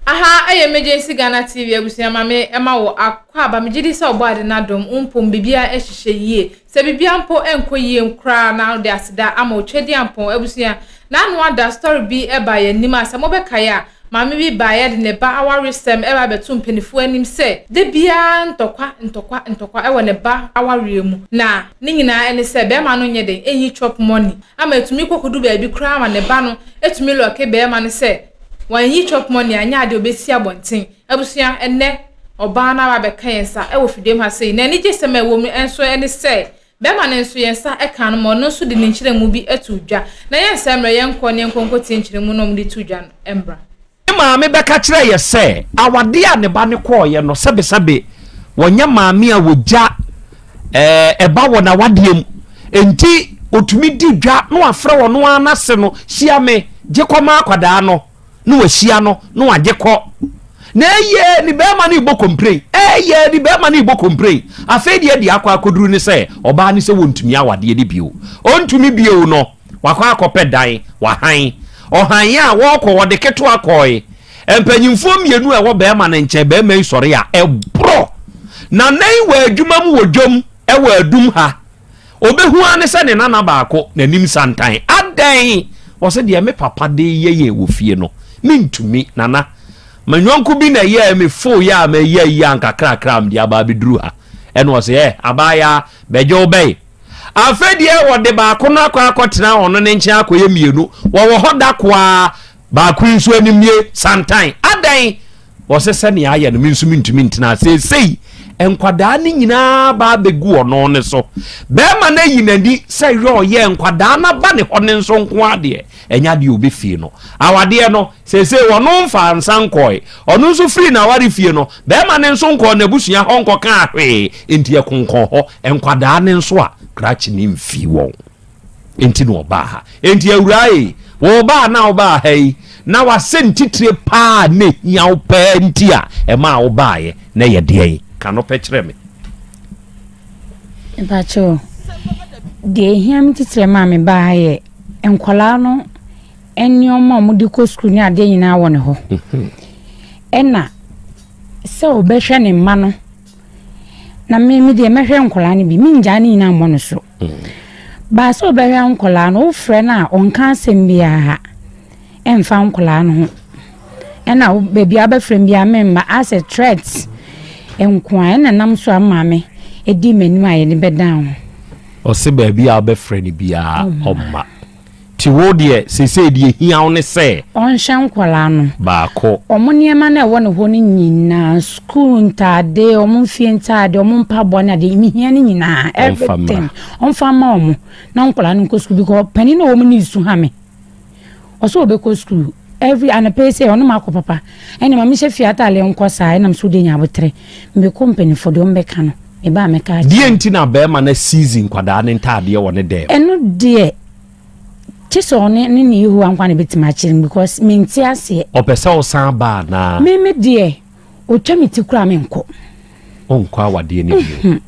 Aha, emergency Ghana TV abusia mame ema wo akwa ba megidi se obade na dom umpom bibia ehhehye yie se bibia mpo enko yie nkra na de asida ama otwedi ampon abusia na anu ada story bi eba ya nim asa mo bekaya mame bi ba ya de ne ba awaresem eba betu mpenifu anim se de bia ntokwa ewo ne ba awaremu na ni nyina ene se be ma no nye den enyi chop money ama etumi kokodu ba bi kra ma ne ba no etumi loke be ma ne se when you chop money anya de obesi abonten abusia enne oba na ba beka yensa e wo fidem ha sei na ni gese ma wo mu enso ene se be ma ne enso yensa e kan mo no so de ne nkyire mu bi etudwa na yensa mra yenko ne nkonko tie nkyire mu no mu de tudwa embra maame beka kire ye se awade a ne ba ne koye no sebe wonya maame a wogya eba wo na wadiem enti otumi di dwa no afre wo no anase no hia me je koma akwada no no wahia no no agekọ na eye ni be ma ni bo complain ni be ma ni bo complain afedi di akwa akoduru ni se oba ni se wontumi awade di bio ontumi bio no wakwa akọpẹ dan wahan ohan ya wo kọ wode keto akọe empanyimfo mienu e wo be ma ne nche be mai sore ya ebro na nan wa adwuma mu wodwom e wa adum ha obehu ane se ne nana baako na nim santan adan wo se de me papa de yeye wo fie no mintumi nana manyonku bi na ye me fo ya me ye anka krakra mdi aba biduru ha eno wo se abaya bejo be afedie wo de ba ko na akotena ono ne nche akoye mienu wo hoda kwa ba ku nsu animie santan adan wo se ne aye no minsu mintumi ntina sei enkwada ni nyina ba begu ono ne so be ma na yinadi se yo ye enkwada na ba ne hone nso nko ade enya de obi fie no awade no se wono mfa nsankoi ono nso free na wari fie no be ma ne nso nko na busua honko ka ahwe enti ekonko ho enkwada ne nso a krachi ni mfi won enti no ba ha enti awurai wo ba na wo ba hai na wasentitire pa ne nya pa enti a e ma wo ba ye na ye de kano pechre me Bacho de hiam titire ma me ba ye enkwala no enioma mu di ko school ni ade nyina wo ne ho ena se obehwe ne ma no na me de mehwe enkwala ne bi minja ne nyina mo no so ba so obehwe enkwala no ofre na onka asem bia ha emfa enkwala no ho ena bebi abefre bia memma as a threat enkwa na nam so amame edi manu aye ne bedan o se bebi abefre ni bia omma ti wo de se die hia ne se on hyan kwala no ba ko omoniema na ewo ne ho ne nyina school ntade omfie ntade ompabo na de mi hia ne nyina everything on fama omo na nkwala no ko school because pani na omo ni su ha me oso obeko school every and pay say ono mako papa ene ma mi she fiata ale nko saa na mso de nya botre mbe company for de ombeka no e ba meka die nti na be ma na season kwada ne ntade wo ne de eno de chiso ni hu ankwa ne betima chirin because me nti ase opese o san ba na me de o twamiti kura me nko onko awade ne bio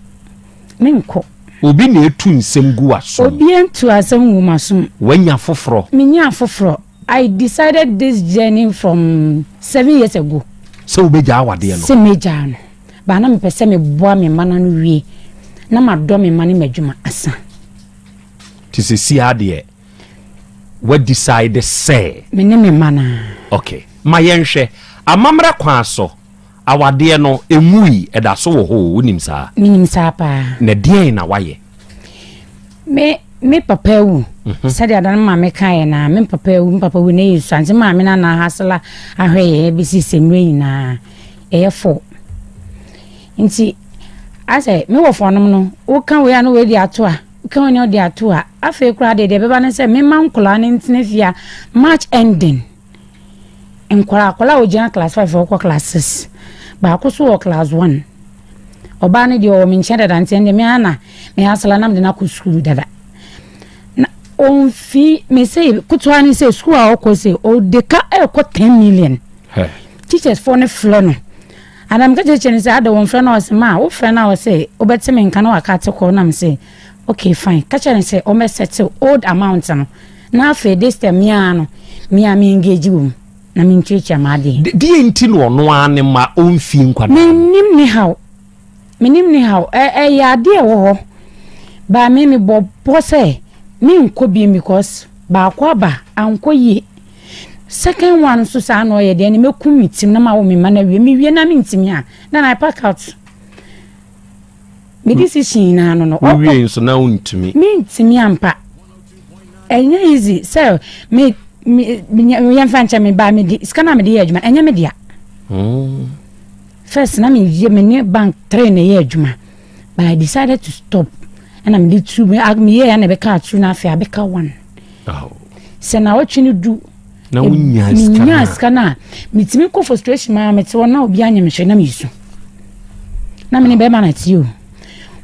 me nko obi na etu nsem gu aso obi entu asem gu maso wanya foforo menya foforo I decided this journey from 7 years ago. So obeja awade no. Se meja no. Ba na me pese me boa me mana no wie. Na ma do me mane madwuma asa. Ti se si ade what decide say. Me ne me mana. Okay. Ma yenhwe amamra kwa so awade no emui eda so wo ho wonim saa. Minim saa pa. Na die na waye. Me papa wu sadi adan ma me kan na me papa wu ne yisu anse ma me na hasala ahwe bi sisemre nyina efo nti ase me wo fonom no wo kan we anu we di ato a kan we ne di ato a afa kura de beba ne se me mankola ne ntine fia March ending enkola o jina class 5 ko class 6 ba ko so class 1 oba ne di o me nche dada nti ende me ana me hasala nam de na ko school dada on fi me say kutwani say school a okọ say o de ka e ko 10 million teachers for ne floor no and am gaje cheni say ada won friend na was ma o friend na was say o beti me nka na waka te ko na me say okay fine ka cheni say o me settle old amount no na afa this time ya no me am engage wum na minchicha made di enti no ane ma onfi nkwada menim ni how ya de wo ba me bobo say me nko bi because ba kwa ba anko yi second one so sa no ye de ni mekum mitim na ma wo me mana wie na mintim a na I pack out me decision na no wie so na untimi mintim ampa enya easy so me yamfancha me ba me di skana me di adwuma enya me dia first na me ye bank train ye adwuma but I decided to stop and I'm did two me ye na be ka two na afia be ka one se na watchini du na unya skana mitimi ko frustration ma me te wona obi anya me hwe na me yisu na me ne be ma na ti o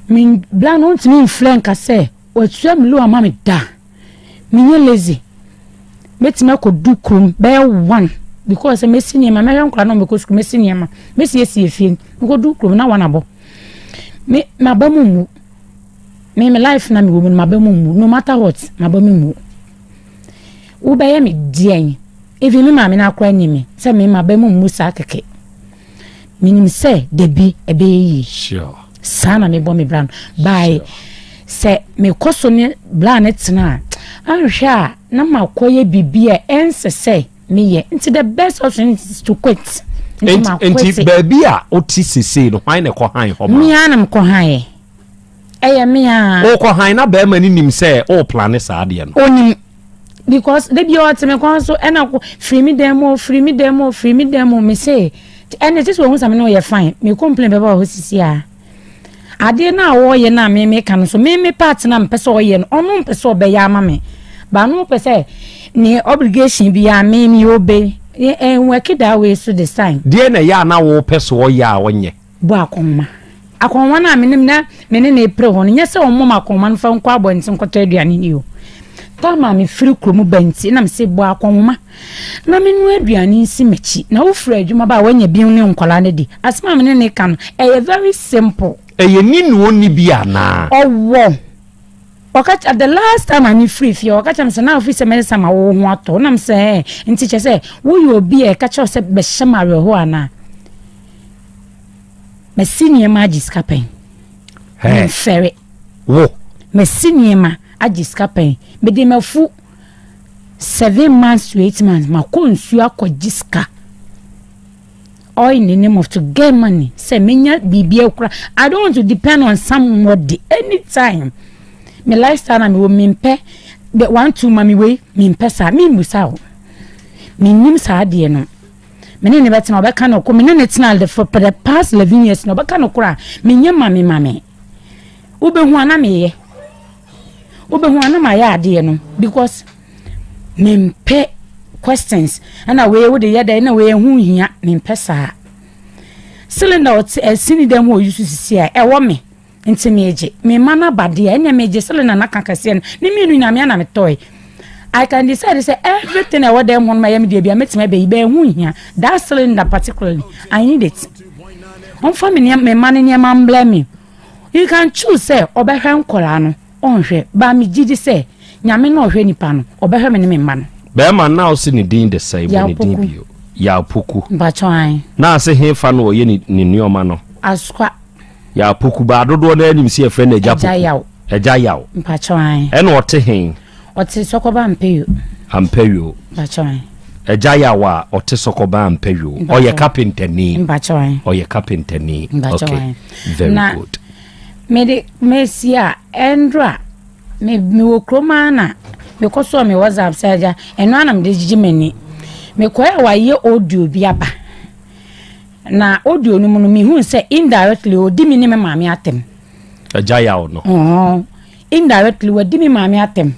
me bla no ntimi influence ka se otua me lo ama me da me nye lazy metime ko du krum be one because me senior ma me nkra no me ko school me senior ma me sie efie me ko du krum na wana bo me mabamu me life na me wo mabamu no matter what mabamu wo be ya me dien even me ma me na akwa nyime se me mabamu sa keke minim se debi ebe yi sure sana me bo me brand by se me koso ne blan etina ahwa na makoye bibia ense say me ye into the best option is to quit enti baby a oti sese no hwan na ko han ho ma me anam ko han eye me a o ko han na ba ma ni nim say o plan sa ade no onim because they be what me kon so ena ko free me demo me say and it is when some no ye fine me complain be ba ho sisi a ade na wo ye na me kan so me part na mpese wo ye no onu mpese obe ya ama me ba no pese ni obligation bi ya me obe work that way so the sign de na ya na wo pese wo ya wonye bo akonma na me ne pre ho nya se wo mom akonma no fa nko abonti nkoto aduane ni o ta ma me free kromu banti na me se bo akonma na me nu aduane nsi mechi na wo free adwuma ba wanya bi ne nkola ne di asma me ne kan very simple eye ni no ni bia na owo wakacha the last time ani free fi wakacha mse na office me sama wo ho ato na mse nti che se wo yo bi e kacha se be shamare ho ana me senior ma jiskapen he fere wo me senior ma ajiskapen me de mafu 7 months to 8 months ma ko nsu akojiska all in the name of to get money say menya bibia kura I don't want to depend on somebody anytime me lifestyle na me wo mimpe the 1-2 mami we mimpe sa mi musa o mi nim sa de no me ne beti na obeka no ko me ne tina for the past 11 years no obeka no kura me nya mami ube hu ana me ye ube hu ana ma ya de no because mimpe questions and away with the yada na we hu hia mimpe sa cylinder sini dem wo yusu sisi a e wo me nti meje me mana bade enya meje cylinder na kakase ni minu na me na me toy I can decide to say everything I want them on my media be metima be be hu hia that cylinder particularly I need it on family me man ni man blame me you can choose say obehwe nkola no onhwe ba me gidi say nyame na ohwe nipa no obehwe me ne me man be man now see ni din the same ni din bio ya poku mbachwan na se hefa no ye ni nioma no aswa ya poku ba dodo na anim se efe na eja yaw mbachwan e no ote hen ote sokoba ampeyo mbachwan eja yaw a ote sokoba ampeyo oye carpenter ni mbachwan oye carpenter ni okay very good mesia endra me wo kroma na me koso me WhatsApp saja eno anam de jijimani me koya waye audio biaba na audio no mu hu se indirectly odi mi ne me maame atem ajaya o no indirectly odi mi maame atem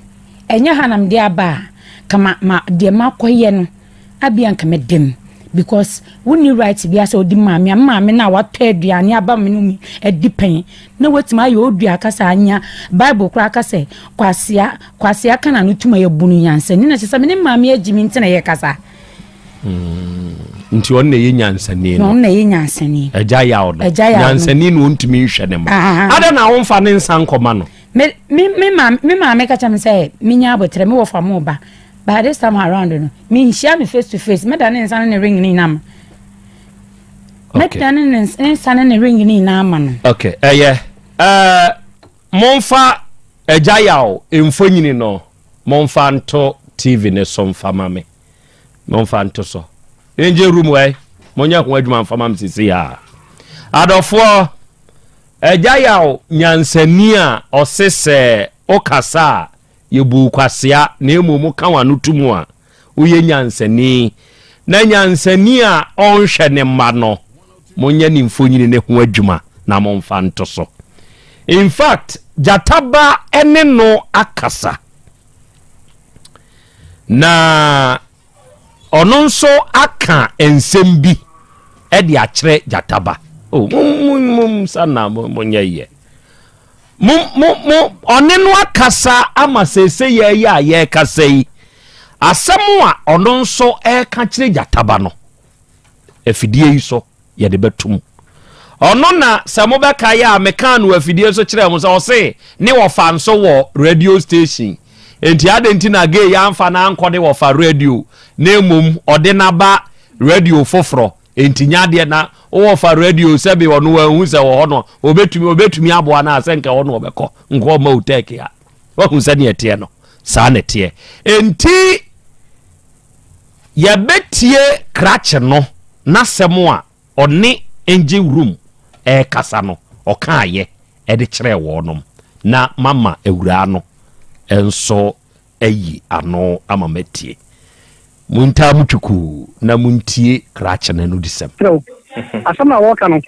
enya hanam de aba kama ma de makoye no abianka medem because woni right bia se odi maame na wato aduane aba me no mi edipen na wetima aye odua akasa anya bible kura akasa kwasia kana no tuma ye bunu yanse ni na chesa me ne maame agimi ntina ye kasa nti on ne ye nyansani no on ne ye nyansani eja yawo nyansani no ntumi hwe ne ma ada na wonfa ne nsan koma no me maame ka cham say me nya abotre me wo fa mo ba But this time around, no. Me share me face to face. Me done in sun and ring in nam. Me done in sun and ring in nam. Okay. Yeah. Monfa ejayao emfonyini no. Monfa nto TV ne so mfa mame. Monfa nto so. Enje room we. Monya ko adwuma mfa mame sisi ya. Adofo ejayao nyansani a osese okasa yebu kwasia na emumu kanwa nutumu a uye nyansani na nyansani a onhwe ne mma no monya ni mfonyini ne ho adwuma na monfa nto so. In fact, jataba ene no akasa. Na ononso aka ensembi edi akire jataba. Oh, sana monya ye. One no akasa ama sese ye ya ye kasa yi. Asemu a ononso ka kire jataba no. Efidie yi so ye de betum. Ono na samobeka ya mekanu afidie so kire mo so se ne wo fa nso wo radio station enti adenti na ge ya mfa na ankode wo fa radio na emum ode na ba radio foforo enti nyade na wo fa radio sebe wono wa hu se wo hono obetumi abo na asenka wono obeko nko ma Otec ya wo hu se ne etie no sa ne tie enti ya betie krache no na semo a oni engine room kasa no okaye de kire wonom na mama ewura no enso ayi ano ama metie munta mutuku na muntie krache na no disem asama woka no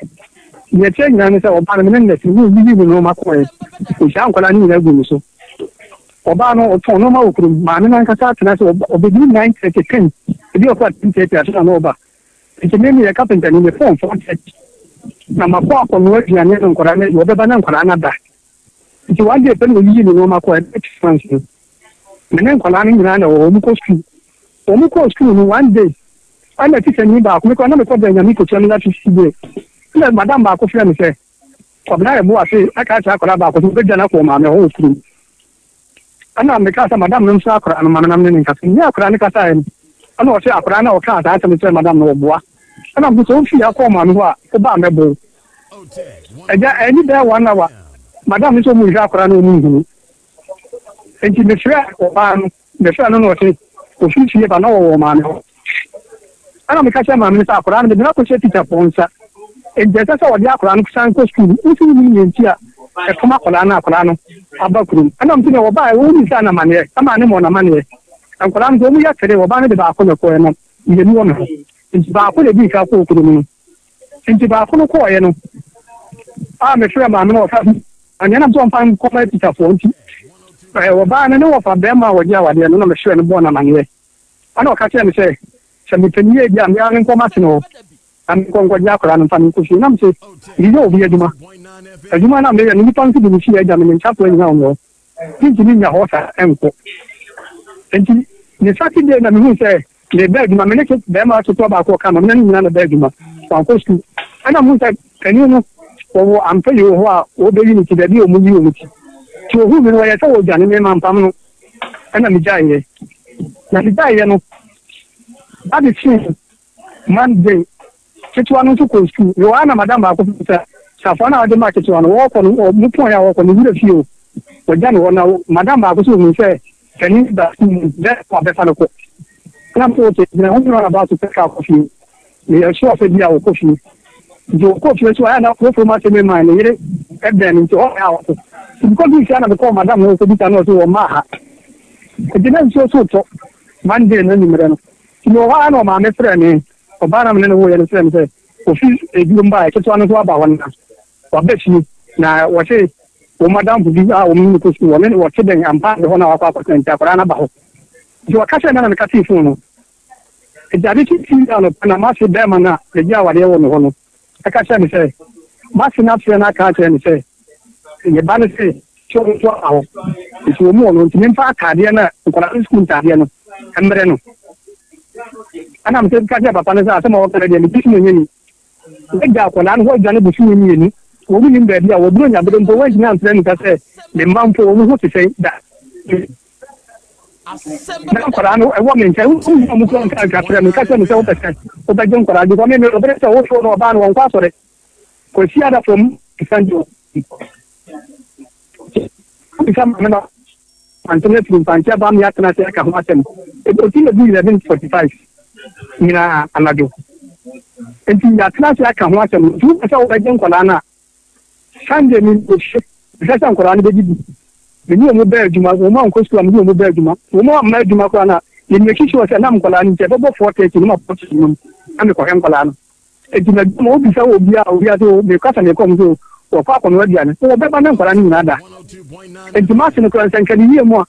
ye tie nyane se oba no ne nesi ni bibi no makoe o sha nkola ni na gu so oba no o no ma okuru ma ne nan kasa tena se obebi 9:30 ebi okwa 10:30 asama no oba ekememi ya carpenter ni me phone 4:30 na makwa kwa mwezi ya neno nkora ne obeba na nkora na da nti wande pe no yi ni no makwa expansion mene nkora ni nyina na o mu ko school no one day ana teacher ni ba ko na me ko da nyami ko chama na 50 day na madam ba ko fira me se ko na e mo ase aka cha akora ba ko be jana ko ma me ho school ana me ka sa madam no sa akora no ma na me ni ka ni akora ni ka sa en ana o se akora na o ka ta me se madam no boa ana mo so fi akọ ma no a ko ba mebo eja eni be 1 hour madam so mu ija akora na mu ngunu enti me fira ko ba no me fira no no se ko fi ba na wo ma no ana me ka cha ma me sa akora na me na ko che teacher ponsa eja sa so di akora no san ko school usu ni nti a e kuma akora na akora no abakuru ana mo ne wo ba wo ni sa na mane ama ne mo na mane akora no mu ya kere wo ba ne de ba ko ne ko no ye ni wo no nti ba ko le bi ka ko okuru no nti ba ko no ko ye no a me fira ma me no fa anya na so mpan ko ma teacher fo nti wo ba ne wo fa be ma wo dia wade no na me fira no bo na manye ana o ka che me se me tenie dia me an ko ma tino an ko ngo dia ko ran fa ni ko fi na me se ni yo bi aduma na me ni pan ki bi fi ya me ncha ko ni na o nti ni nya ho sa enko nti ni Saturday na me hu se le bag ma mene ke be ma to ba ko kama mene ni na bag ma kwa ko sku ana mun ta kani no o am pe yo ho o be ni ti da bi o mu yi o mu ti to hu me no ya so o jani me ma pam no ana mi jaye na mi jaye no abi fin Monday kitwa no to ko sku yo ana madam ba ko ta safa na de ma kitwa no wo ko no mu pon ya wo ko ni bi fi o o jani wo na madam ba ko so mu se kani da de ko be fa no ko na po te na ho na ba to take coffee me so fe dia o coffee jo coffee so ana ko fo ma se me ma ne yire e be ni to o ya o ko bi se ana be ko madam no ko bi ta no so o ma ha e dina so to Monday no ni mere no no wa no ma me fre ni o ba na me no wo ye no fre me se o fi e bi mba e to anu so aba won na wa be fi na wo se o madam bu bi a o mi ko so wo ne wo te den ampa de ho na wa kwa ko nta kwa na ba ho jo akasha na me ka ti fun no ejari ti ti na na ma se be ma na e ja wa de wo no ho no akasha me se ma se na se na ka che me se ye ba ne se cho cho awo ti wo mo no ti me fa ka de na ko na school ta de no kamre no ana me se ka ja papa ne sa se mo ko de ni ti ni ni e ga ko na ho ja ne bu su ni ni wo mu ni be dia wo duro nya be mpo wa ni an tre ni ka se le mba mpo wo mu ho ti se da nkwadaa no ɛwɔ me nkyɛn mu kura nkakra me kasa me sɛ wopɛsɛ wobɛgye nkwadaa bi kɔme me obere sɛ wofo no ɔbaa no wɔnkɔ asɔre kɔsi ada fam isanjo bisa me no antene fi mpankyɛ ba me atena sɛ aka ho asɛm ɛbɛti na bi 11:45 nyina anadwo enti yɛatena sɛ aka ho asɛm tu sɛ wobɛgye nkwadaa no a Sunday ni ohye sɛ nkwadaa no bɛgye bi meni omo bɛɛ adwuma omo ankɔ school meni omo bɛɛ adwuma omo amma adwuma kora na yɛn make sure sɛ na nkwadaa no nkyɛ bɛbɔ 4:30 no ma 40 no na me kɔhɛ nkwadaa no enti na dwuma obi sɛ obi a so me kasa ne kɔm so wɔkɔ akɔno aduane so wɔbɛba na nkwadaa no nyinaa da enti ma se no kora sɛ nka ne yie mu a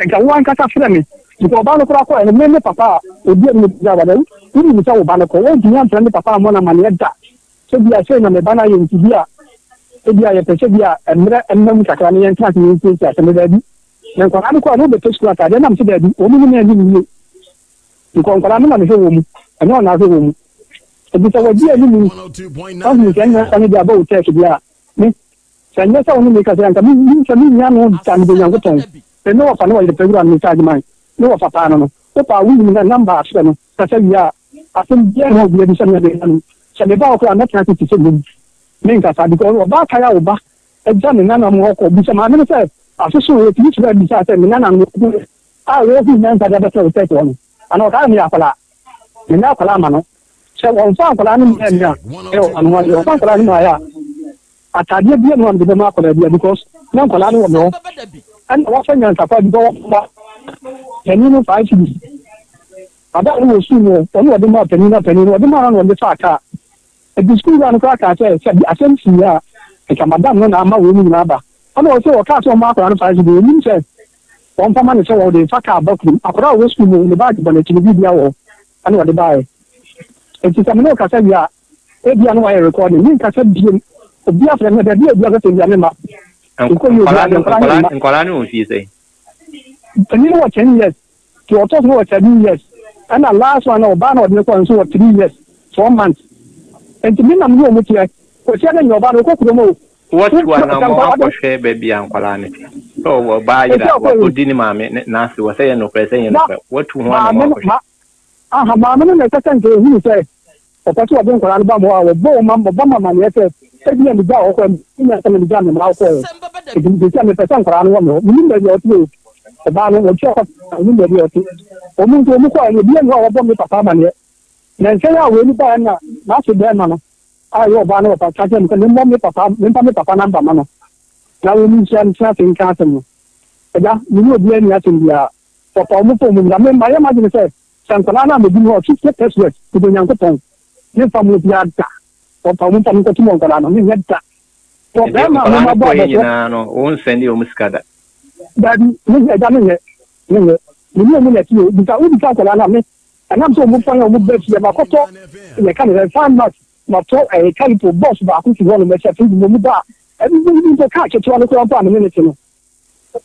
nka wo ankasa frɛ me because ɔbaa no kora kɔ ɛno me papa a obi a me bi awada wuri mi sɛ wo ba no kɔ wɔn ntumi amfrɛ ne papa a mo na ma ne da so bi a sɛ na me ba na yɛ nti bi a ebi a yɛpɛsɛ bi a mmerɛ nnam kakra ne yɛn nka se yɛn sɛ asɛm baabi na nkwadaa no kɔ a no bɛtɔ sukuu atade nam sɛ baabi wɔn mu nyinaa ni yie nkwadaa no na mehwɛ wɔ mu ɛnyɛ ɔna ahwɛ wɔ mu ebi sɛ wɔdi ani mu ɔhun sɛ nyɛ sɛ ne bi aba wo tɛɛk bi a ne sɛ nyɛ sɛ wɔn mi ka sɛ nka mi sɛ mi nya no ta ne bɛnya nkotɔn sɛ ne wɔfa ne wɔyɛ pɛgura ne nsa adwuma ne wɔfa paa no no wɔfa awu mu na namba ahyɛ no sɛ wie a asɛm biara na obi ebi sɛ ne bɛnya no sɛ ne ba wɔ kora mɛtena se ti sɛ mu me nkasa because ọba kaya ọba ẹja mi nana mu ọkọ bisa maa mi sẹ asosọ wo ti ti bẹ bisa sẹ mi nana mu ọkọ a wo fi nna nsa dẹbẹ sẹ o tẹ tọ no ana ọka mi akwala mi na akwala ama no sẹ wọn fa akwala ni mu ẹni a ẹ ọno wa wọn fa akwala ni mu ayɛ a atadeɛ bi ɛnu ɔno de bɛ mu akwala bi a because na akwala ni wɔ mi hɔ ɛna wɔfɛ nyansakwa bi bɛ wɔ ba panyin no 5 cities ada no wɔ sukuu no ɔno wɔde mu panyin no wɔde mu ano wɔde fa aka the school run crack I said assembly ya e madam no na ama we mu na ba ana o se o ka so ma akora no fa ji be ni se on fa ma ne se wo de fa ka bakum akora wo school no le ba ji bole ti bi bia wo ana wo de ba e ti sa me no ka se bia e bia no wa recording ni ka se bia obi afre me da bia bia ka se bia me ma nkola ni o fi se ni no 10 years to otos no 7 years and the last one o ba no de ko so 3 years 4 months enti mi na mi o mutia ko sia na nyoba no ko kuromo what one na mo akɔhwɛ baabi ankwala ne so wo ba yira wo di ni maame na se wo sɛ yɛ no kɔ sɛ yɛ no kɔ what ho na mo akɔhwɛ aha maame no na kasa nke hu sɛ o pɛto wa bon kwala no ba mo a wo bo mama ne sɛ ebi na mi ga o kɔ mi na sɛ mi ga me ma kɔ ebi bi sɛ me pɛsɛ kwala no wo mi ni baabi o ti o ba no wo ti o mi ni baabi o ti o mu nto mu kɔ e bi na wo bo mi papa ma ne na nse ya we ni ba na so be ma no ayo ba no pa chaje mi mo mi papa namba ma no na we ni sia nsia tin ka atem no eja mi ni obi ani atem bia papa mo po mo na me ma ya ma ni se sankala na me bi no chi ke test to be nyanko ton ni fa mo bia da papa mo pa mo ko ti mo ngala no ni yedda to be ma mo ma ba no on send you muskada dadi ni eja ni ni na ti o bi ka ko la na me anam so mo fanya mo be fie makoto ye kan re fan match ma to e kalipo boss ba ku ti won me se fi mo ba e bi to ka che to no ko pa no minute no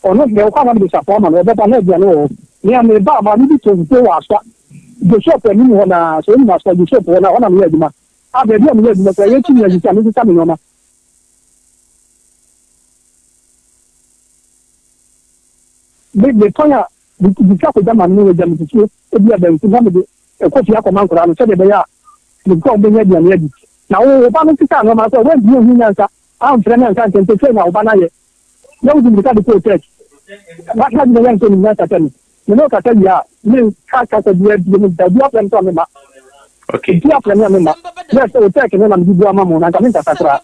ono me ko na bi sa pa ma no be ba na bia no ni am ba ma ni bi to wa so de shop ni mo na so ni ma so de shop na ona me aduma a be bi am ye aduma ko ye chi ni ya ji ni sa me no ma be tonya di ka ko jama ni we jama ti ebi abem ti na me de ko fi akoma nkora no se de be ya ni ko be nya dia na di na wo ba no ti ka no ma so we di ohu nyansa am fre na nka tente fe na wo ba na ye na wo di ka de ko tek ba ka di yan ko ni na ta tani ni no ka ta ya ni ka ta di ni da di apem to me ma okay di apem me ma ya so tek ni na mi di ama mo na ka mi ta tra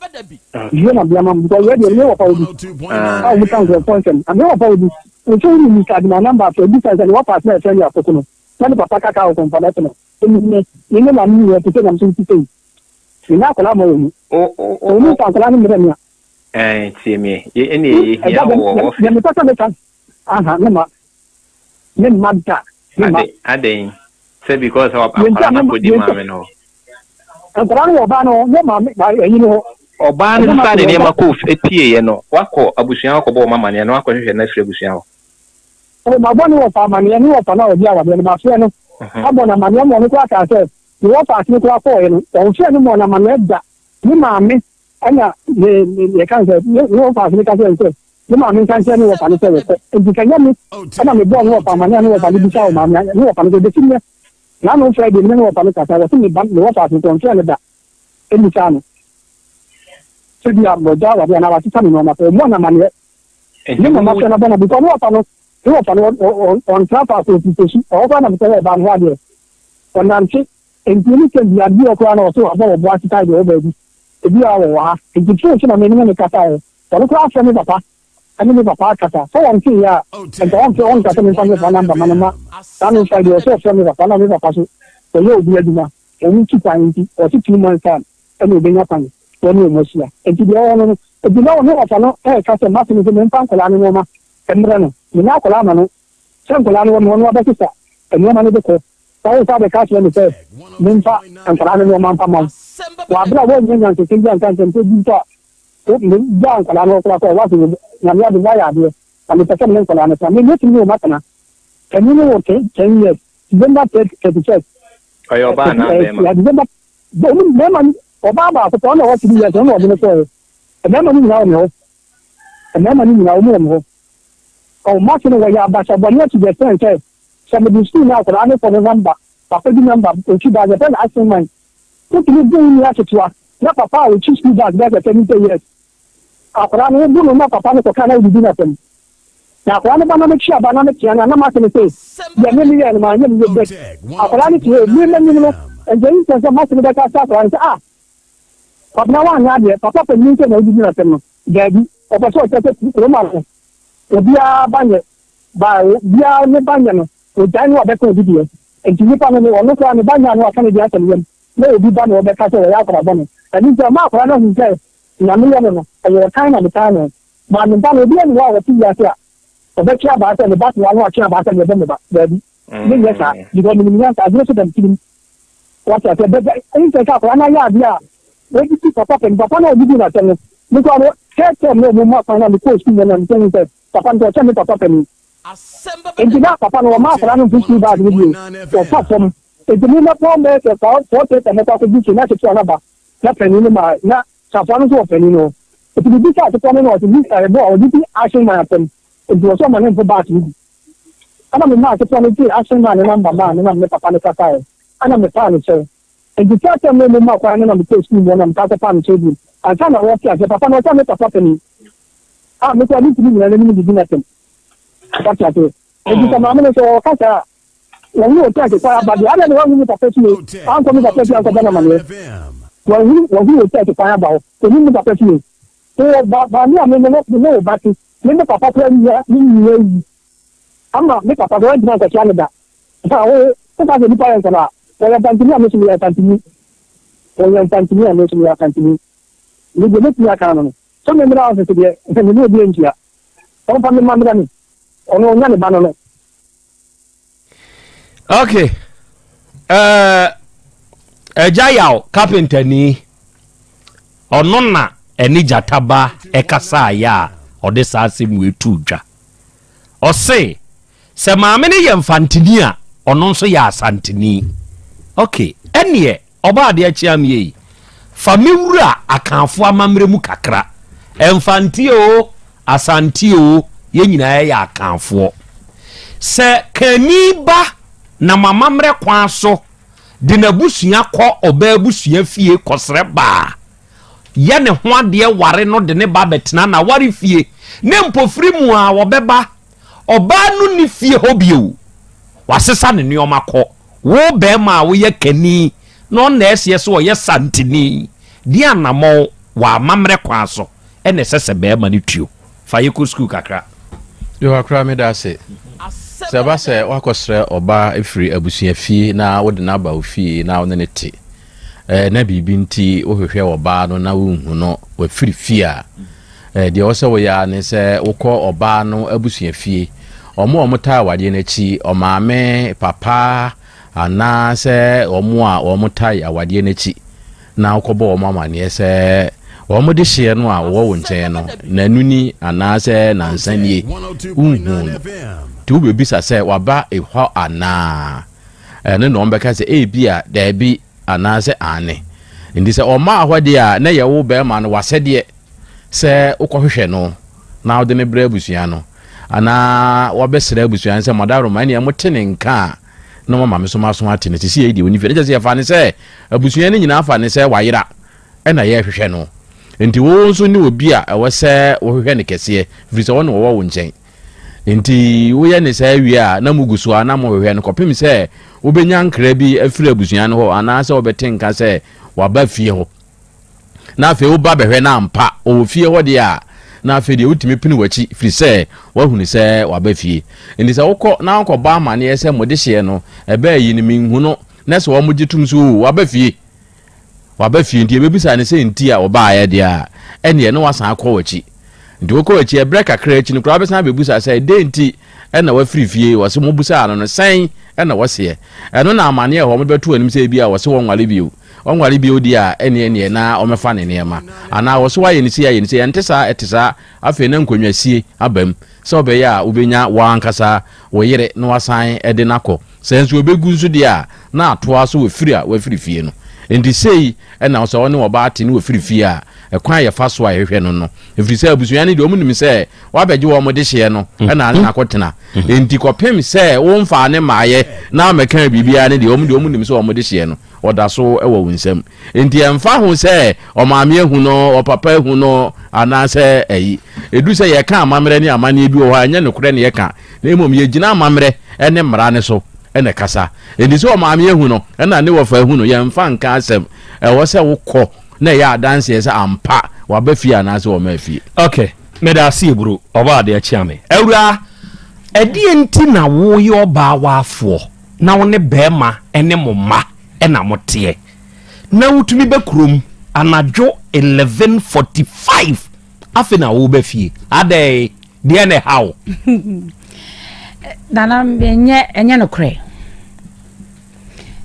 ye na bi ama mo ko ye de ni wo pa wo di ah wo kan go point am wo pa wo di o ni ka di na number for this and what pass na friend ya pokuno na papa kaka o kon fana teno ni na mi ye te na mso ti te ni na kola mo ni o ni ta kola ni mre ni tie me ye eni ye ya wo ya me pata me kan aha ne ma da ade say because of akala na podi ma me no akala no ba no ne ma me ba yi no oba no sa ne ma ko etie ye no wakọ abusua akọ bo mama ne no akọ hwehwe na firi abusua ho o ma bo ni wo pa ma ne ni wo pa na obi awa ne ma fe no abo na ma ne mo ni kwa ka se ni wo pa ni kwa ko ye no o fe ni mo na ma ne da ni ma me ana ne kan se ni wo pa ni ka se no maame nkanse ne wɔfa ne sɛ wɔkɔ nti kanya me ɛna me bɔɔ ne wɔfa amane ne wɔfa ne bisa wɔ maame ne wɔfa ne bɛsi ne na no Friday ne wɔfa ne kasa wɔse me wɔfa asotɔntwɛ ne da ɛnisa no sɛ bi abɔgya wade na wasesa me nɔɔma pɛ mɔ na maneɛ ne mama fɛ na bɔ na because ne wɔfa no ɔntra fa asotɔsi ɔwɔfa na mesɛ ɛba no ho adeɛ ɔnante nti ne sɛ bi adeɛ ɔkora na ɔso abɔ wɔbɔ aseta deɛ ɔbaabi ebi a wɔwɔ ha nti fo nso na m'anim ne kasa ɛ ɔno koraa afɛ me papa ɛne me papa akasa sɛ wɔn te yɛ a nka wɔn kasa me nfa me fa namba manoma saa no nfa deɛ ɔsɛ ɔfɛ me papa na me papa so ɔyɛ obi adwuma ɔmo ti kwan nti ɔsi 2 months time ɛna obenya kwan wɔne ɔmo ahyia nti deɛ ɔwɔ no no ebi na ɔne ɔfa no ɛɛka sɛ mase no sɛ memfa nkɔlaa no nneɛma mmerɛ no menya akɔlaa ma no sɛ nkɔlaa no wɔno wabɛsesa nneɛma no bɛkɔ sɛ sa bɛka kyerɛ me sɛ memfa nkɔlaa no nneɛma mfa ma wabra wo nyanya ntete bi anka ntete bi to ja nkala no kora ko wa se nyame ade wa ya de ale pese me nkala no ta me ne timi o matana kani no wo 10 years December 31st ayo ba na be ma December bo me man oba ba ko na wa ti years no o de so e me man ni na o me ho e me man ni na o me ho o ma se no wa ya ba sa bo ne ti de sense somebody still na ko na for November papa di number o ti ba je pe na assignment to be doing that to us. Na papa will choose me back there 10 years. Akora no bu no na papa no ka na di na tem. Na akora no ba na me chia ba na me tia na ma se me say. Ya me ni ya na ma nya me bet. Akora ni tie me no and then say ma se me ka sa akora say papa na wa nya de papa pe ni se na di na tem no. Gabi o pa so te te ma no. Obi a banye ba bia ne banye no. O dan wa be ko di die. Enti ni pa no no kra ne banye no aka ne di asem yam. Na obi ba no be ka so ya akora ba no. Ani sɛ ma akora na hu sɛ nyame yɛ no no ɛyɛ kan na metaa no ma me ba no obi ani wa wɔte wiase a ɔbɛkye abaa sɛ ne ba to ano akye abaa sɛ ne bɛ me ba baabi ne nyɛ saa because menim nyansa adwene so dam tirim wɔte sɛ bɛbɛ ɛyi sɛ akora na yɛ adeɛ a wɔdi ti papa pɛ papa na ɔdi na sɛ no me kɔ no kɛtɛ no mu ma kwan na me kɔ sukuu na me sɛ papa no ɔkyɛ me papa pɛ ni enti na papa no ɔma akora no mfiti baa de bi ɔfa fam enti me na pɔn bɛɛ sɛ fɔɔte tɛ mɛkɔ akɔdi kye na kyekye ɔnaba na penino ma na chafano so penino e ti bi sa to penino o ti bi bo o di action man atem e do so man nfo back ni ana me ma to penino ti action man na mama na me papa ne kaka e ana me pa ni che e di ta te me ma kwa na me to school na me ta pa ni che bi anta na wo ti ase papa no ta me papa penino me ko ni ti ni na ni di na tem ta ta te e di ta ma me so kaka wọ́n yóò tẹ́ àti pa abàdì alẹ́ ni wọ́n ní pàpẹ́ sí i à ń kọ́ ní pàpẹ́ sí i à ń kọ́ bẹ́ẹ̀ náà mọ̀ wọ́n yóò tẹ́ àti pa abà ọ́ kò ní pàpẹ́ sí i tó bá ní àmì ní ò bá ti ní pàpà pẹ́ ní ìyẹ́ yìí àmà ní pàpà pẹ́ ní ìdíná kẹ̀kẹ́ àmì dà ó ká ṣe nípa yẹn sọ̀rọ̀ wọ́n yẹ tàǹtìmí àmì sùn yẹ tàǹtìmí ní gbèdé tí a kàn nù tó mi mìíràn ọ̀sẹ̀ tìbíyẹ ẹ̀fẹ̀ mi ní òbí ẹ̀ ń tìyà wọ́n fa mi máa mìíràn ni ọ̀nà ọ̀nyá ni bá nù. Okay. Ejayaw carpenter ni ono na eni jataba ekasa ya ode saasem we tudwa. Ose se maame ne ye mfantini a ono nso ya asantini. Okay. Enie oba de achiam ye. Famewura akanfo amamre mu kakra. Emfantio asantio ye nyina ya akanfo. Se kaniba na mamamre kwa so de na busua kɔ oba busua fie kɔsre ba ya ne ho ade ware no de ne ba betena na ware fie ne mpofiri mu a wɔbɛba oba no ni fie hobio wasesa ne neoma kɔ wo be ma wo ye kani no na ɛse so wo ye santini di anamo wa mamre kwa so ene sese be ma ne tuo fa ye ko school kakra yo akra me da se seba se wakosre oba efiri abusua fie na wode na ba ofie na wone ne te na bibi nti wo hwehwe oba no na wo hu no wa firi fie a de wo se wo ya ne se wokɔ oba no abusua fie omo taa wade na chi omaame papa ana se omo taa awade na chi na wokɔbɔ omo amane se omo de hye no a wo nkyɛn no na nuni ana se na nsanie unhu tu be bisa se waba ehwa ana ne no mbeka se bia da bi ana se ane ndi se o ma ahwade a na ye wo be ma no wasede se ukɔhwehwɛ no na ode ne bra abusua no ana wabesra abusua se madaro man ya motene nka no mama me so maso ate ne sisi edi oni fe ne se fa ne se abusua ne nyina fa ne se wayera na ye hwehwe no enti wo nso ni obi a ewo se wo hwehwe ne kese firi se won wo nchen enti wo ye ne se awie a na muguso a na mo hwehwe no kopim se wo benya nkra bi afiri abusua no ho ana se wo betenka se waba fie ho na afi wo ba behwe na ampa o fie ho de a na afi de utimi pini wachi firi se wa hunu se waba fie enti se wokọ na wokọ ba ma ne se mode hye no ebe yi ni minhu no na se wo mogitum so waba fie enti ebebisa ne se enti a oba aye de a ene ne wasan akọ wachi enti wokọ wachi e break akra achi no kra besan bebusa se de enti ena wa firi fie wase mo busa no sen ena wase eno na amane e ho mo beto anim se bia wase won wale bio onware bi odi a ene na omefa ne nema ana wo so waye ne si aye ne si entesa etesa afi na nkonnwasie abam se obeya ubenya wankasa wo yere no wasan ede nako sense obegu nso de a na atoa so wo firi fie no enti sei ena so woni wo ba ate ne wo firi fie a ekwan ye fa so a hwehwe no efiri se abusua ne de omunim se wabeje wo mo de hye no ena ne akotena enti kopem se wo mfa ne maaye na meka bibia ne de omunim se wo mo de hye no oda so ewo wunsem enti emfa ho se o maame ehu no o papa ehu no ana se eyi edu se ye ka amamre ne amane bi wo ha anya ne kure ne ye ka na emom ye gina amamre ene mra ne so ene kasa enti se o maame ehu no ena ne wo fa ehu no ye mfa nka asem wo se wo kọ na ya dance ye se ampa wa ba fie ana se wo ma fie okay meda si eburu oba de achiame ewura edi enti na wo ye oba wa afo na wo ne bema ene momma ena motie na utumi bekrom anadwo 11:45 afena wo ba fie ade de ne how dana enye no kre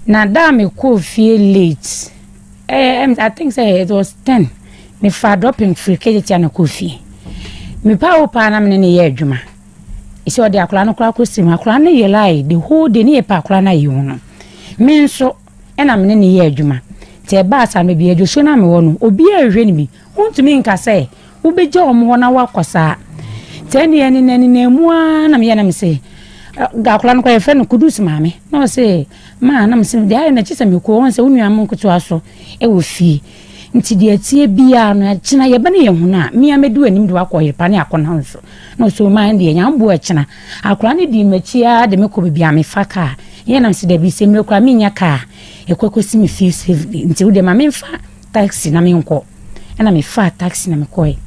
na da me ko fie late I think say it was 10 me fa dropping free keje na ko fie me pa wo pa na me ne ye adwuma isi ode akora no kora ko sim akora na ye lie the whole day ne pa akora na ye no me nso ena me ne ye adwuma te ba sa me bi adwo na me wo no obi ahwe ni bi wontumi nka say wo beje omo na wakosa te ne ne mu na me ye na me say ga akora no kwa efe no kudus maame na say ma na me say de aye na chise me ko won say wonu am nkoto aso e wo fie nti de atie bia no akina ye bane ye hu na me amedu anim de wakọ Oyerepa ne akona nso no so man de nya mbo akina akora ne di machia de me ko bia me faka ye na se de bi se me kora me nya ka e kwakosi me fie safely nti wo de ma me fa taxi na me nko na me fa taxi na me koi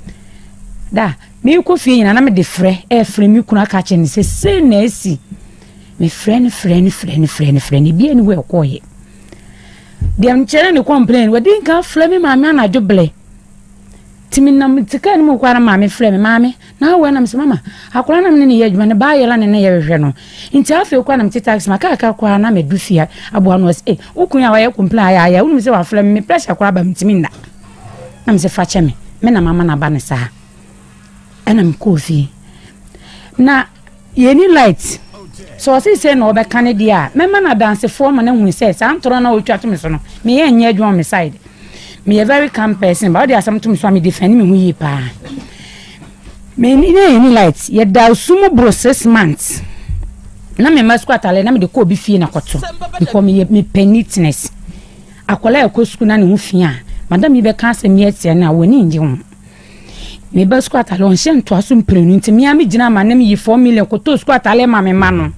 da me ko fie na me de frɛ e frɛ mi kuna ka che ne se na esi me frɛ ne bia ni we ko ye de am chere ne complain we din ka frɛ me maame na dwoble timi na mtika ni mo kwara maame frɛ me maame na we na me mama akora na me ne ye adwuma ne ba yela ne ye hwehwe no nti afi kwa na me taxi maka ka kwa na me du fia abo no ukun ya we complain ya unu se wa frɛ me pressure kwa ba mtimi nda na me se fa che me na mama na ba ne sa ana me kofi na ye ni light so say no be kan dia me na dance for ma na hu say antoro na otwa to me so no me ye nya adwuma me side me a very calm person but there some to me so me defend me hu yi pa me ni light ye da sumo bro 6 months na me masku atale na me de ko bi fie na koto because me penitness akola e ko sku na ne hu fie a madam me be kan se me etie na woni nje hu me ba sku atale on hye nto aso mprenu nti me am gina ma na me yi 4 million ko to sku atale ma me ma no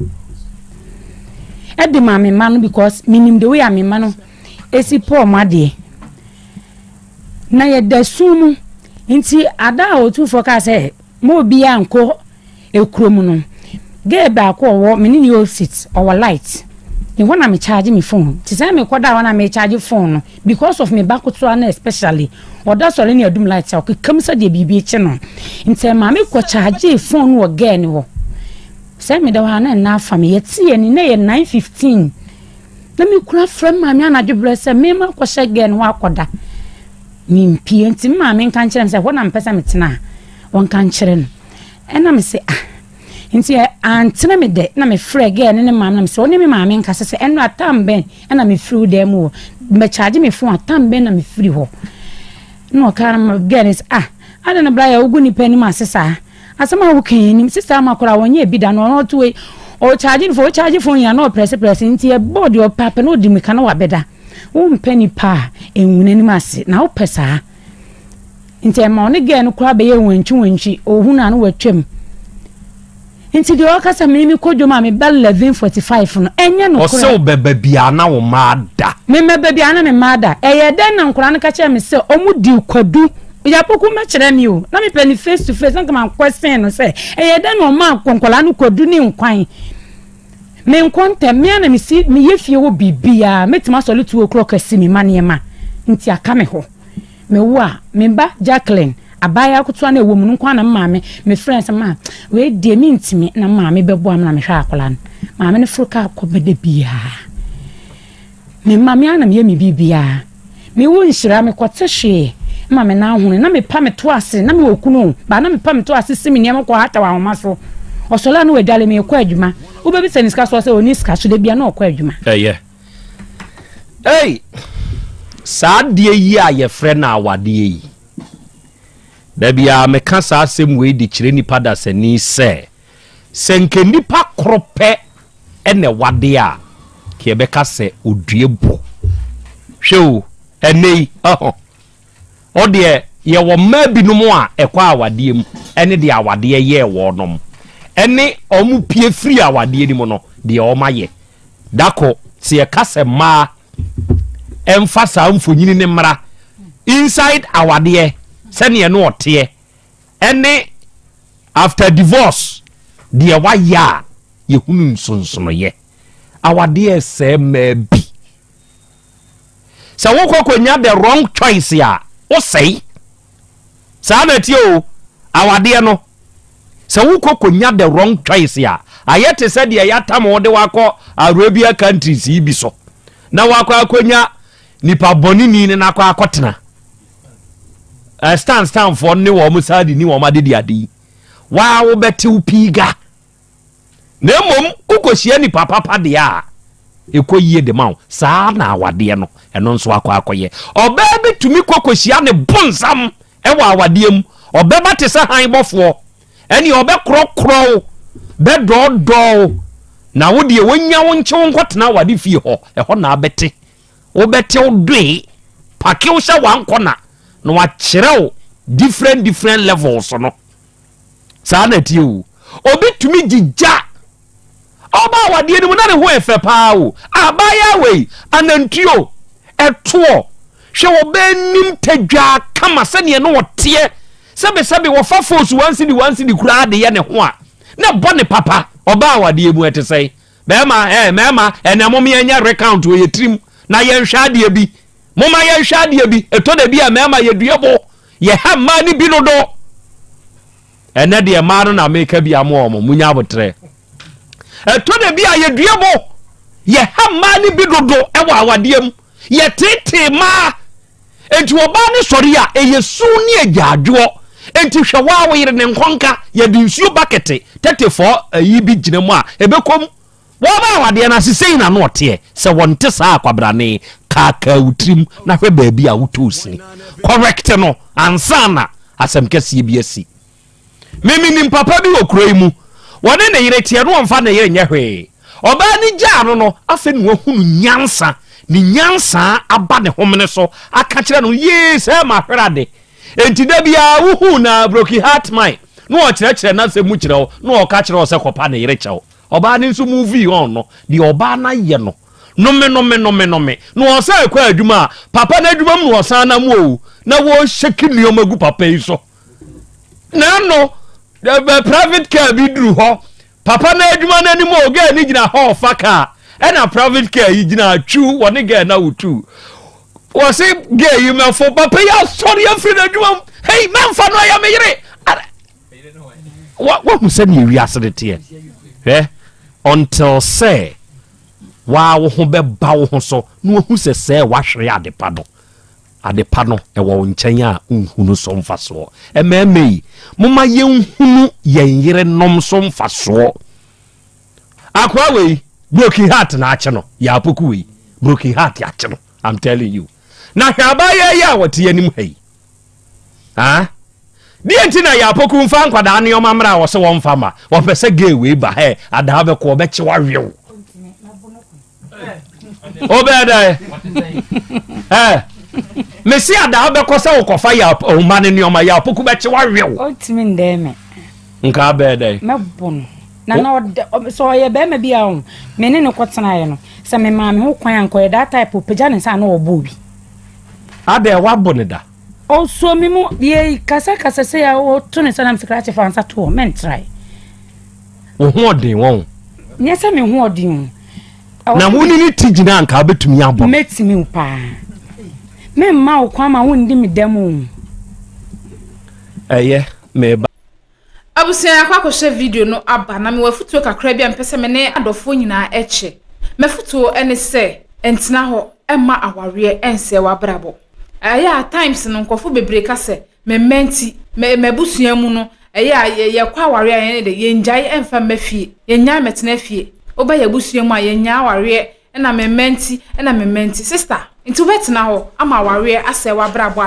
e de ma me ma no because minim the way am me ma no esi poor ma de na ye da sumu nti ada otu foka se mo bia nko ekrom no ge ba ko wo me ni yo sit or light me wanna me charge me phone ti say me koda wanna me charge phone no because of me back to na especially or that so any adum light o kam sa de bibi che no nti ma me ko charge phone wo ge ni wo say me da wana na fa me yeti ni na ye 9:15 na me kura from ma me anadwo bless me ma ko she ge no akoda mimpie nti ma me kan kire me say wona mpesa me tena won kan kire no ena me say nti antena me de na me frɛ ge ne ma na me say woni me ma me nka se eno atamben ena me free dem wo me charge me phone atamben na me free ho no kan ma ge ne ada na bra ya ogu ni pani ma sesa asama wo kan nim sister makora wonye bi da no to we o charging for ya no press nti e board your papa no di meka na wabeda wo mpani pa enwune nim ase na wo pesa nti e ma one ge no kora be ye wanchi ohunu na no watwam nti de o kasa me kodwo ma me bel 11:45 no enye no kora o se beba bia na wo maada me beba bia na me maada eye den na nkora no ka che me se omu di kwadu ya poku ma kire mi o na me peni face to face nka ma question no se eye den no ma konkola no kwadu ni nkwan me nkonte me na me si me yefie wo bibia metima sole 2 o'clock asi me maniema nti aka me ho me wo a me ba Jacqueline abaya kutua na ewom nkwa na maame me friends ma we die mi ntimi na maame bebo am na me hwa akola maame ne furuka akobede bia me maame ana me yemi bibia me wo nhyira me kwate hwe maame na ahune na me pa me to ase na me okunu ba na me pa me to ase simi niam kwa hata wa homa so osola no wedale me kwa adwuma wo bebi seniska so se oni ska so de bia na okwa adwuma hey saadie yi a ye frɛ na awade yi Babia meka saa asɛm wei di kyerɛ nipa da sani sɛ senke nipa kropɛ ene wade a ke bɛka sɛ odue bo hwɛ enei o de ye wo ma binom a ɛkɔ awade mu ene de awade ye wo nom ene omu pie free awade ni mu no de o ma ye dako se ye ka sɛ ma emphasa mfonyini ne mra inside awade sɛne no ɔteɛ ɛne after divorce deɛ waya yehunu nsonsono ye awade sɛ ma bi sɛ wokɔkɔnya the wrong choice ya wo sɛi saa na tie o awade no sɛ wokɔkɔnya the wrong choice ya ayete sɛ deɛ yatam wo de wakɔ Arabia countries yi bi so na wakɔ akɔnya nipa bonini ne na akɔ akɔtena stand for ne wo musadi ni wo madedi adi wa wo beti upiga na mom ukohia ni papa de a ekoyie de mawo saa na awade no eno nso akoye oba betumi kokohia ne bonsam e wa awade mu oba bate se han bofo eni oba krokro be dodo na wo de wonya wo nche wo nkotena awade fie ho e ho na abete wo bete wo dwe pake wo hye wankona no wa kyerɛw different levels no saa na tie o obi tumi gigya oba wade ni mu na ne ho efe paa o abaya wei anantuo ɛtoɔ hwɛ wo benim tadwa kama sɛne no wɔteɛ sɛbe wo fa force wansi di kura de ye ne ho a na bɔ ne papa oba wade mu ɛte sɛ mema ɛnamo me anya recount wo yetrim na ye nhwa de bi moma ye hwade bi eto da bi a mema ye duebo ye ha ma ni bi no do ene de ma no na meka bi amo munya abotre eto da bi a ye duebo ye ha ma ni bi do e wa awadem ye tete ma enti oba ni sori a eye su ni agyaadwo enti hwa wa yire ne nkonka ye di nsuo bucket 34 yi bi gina mu a ebekom wo ba wade na sesei na no ote se wonte saa akwabrane kaka utrim na hwe baabi a wutosini correct no ansana asem kese bi asi memi nim papa bi okuroi mu wone ne yire tie no omfa ne yire nyehwe oba ni gya no afa ni wahunu nyansa ni nyansa aba ne homene so aka kire no yes e ma hwerade enti da bia wuhu na broken heart mine no o kire na se mu kire o no o ka kire o se kopa ne yire kyew oba ni nso movie on no di oba na ye no nome no o sa ekwa adwuma papa na adwuma mu o sa na mu o na wo sheki nioma gu papa yi so na no the private car bi duru ho papa na adwuma na ni mo o ga ni gina ho faka e na private car yi gina atwu woni ga na wutu wo se ga yi ma fo papa ya sorry afri na adwuma hey man fa no ya me yire what mu se ni wi asede te until say wa wo ho be ba wo ho so no hu se wa hwere adepa no e wo nkyɛn a unhunu so mfaso ememei moma ye nhunu yen yere nom so mfaso akwa wei broken heart na ache no ya apoku wei broken heart ya ache no I'm telling you na hwaba ya wote anim hai die ntina ya poku mfa nkwada ne yoma mra wo se wo mfa ma wo pese gay we ba he ada be ko be che wa hwew obeda Messi ada be ko se wo kofa ya oma ne yoma ya poku be che wa hwew otimi ndeme nka obeda mebon na so ye be me bia o me ne kwotena ye no se me ma me ho kwan anko that type of pagya ne sa na obo bi ada wa boneda o so mi mu ye kasa se ya o to ne sanam scratch fansa to men try wo ho odin won nye se me ho odin na woni ni tigina anka betumi abo metimi pa me ma o kwa ma wondi mi demo me abusia akwa hye video no aba na me wafutuo kakra bia mpese me ne adofo nyina eche mefutuo ene se entina ho emma aware ense wabrabo aya times no nkofo bebre ka se me menti me busua mu no aya ye kwa aware ene de ye njai emfa mafie ye nya metena fie oba ye busua mu a ye nya aware na me menti sister nti wetena ho ama aware ase wabrabo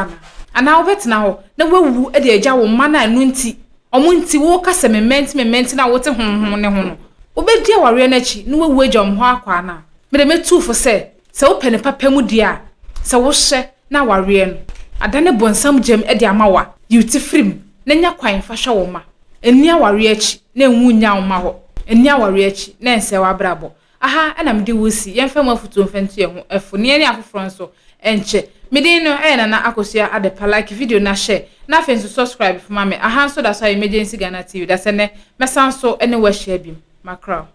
ana wetena ho na wawu e de agya wo ma na anu nti omunti wo kase me menti na wote honhon ne ho no obedi aware na chi no wawu agya ho akwa na me metu fo se wo pene papa mu dia se wo hye na aware no adane bonsam gem e de amawa yuti frim na nya kwan fa hwe wo ma eni aware achi na enwu nya wo ma ho eni aware achi na ense wa brabo aha ana mede wosi yemfa mafutu mfentu ye ho efo ne ani afoforo nso enche medin no na akosua adepa like video na share na fensu subscribe for mame aha so that's why emergency Ghana TV da se ne mesanso ene wa share bim makra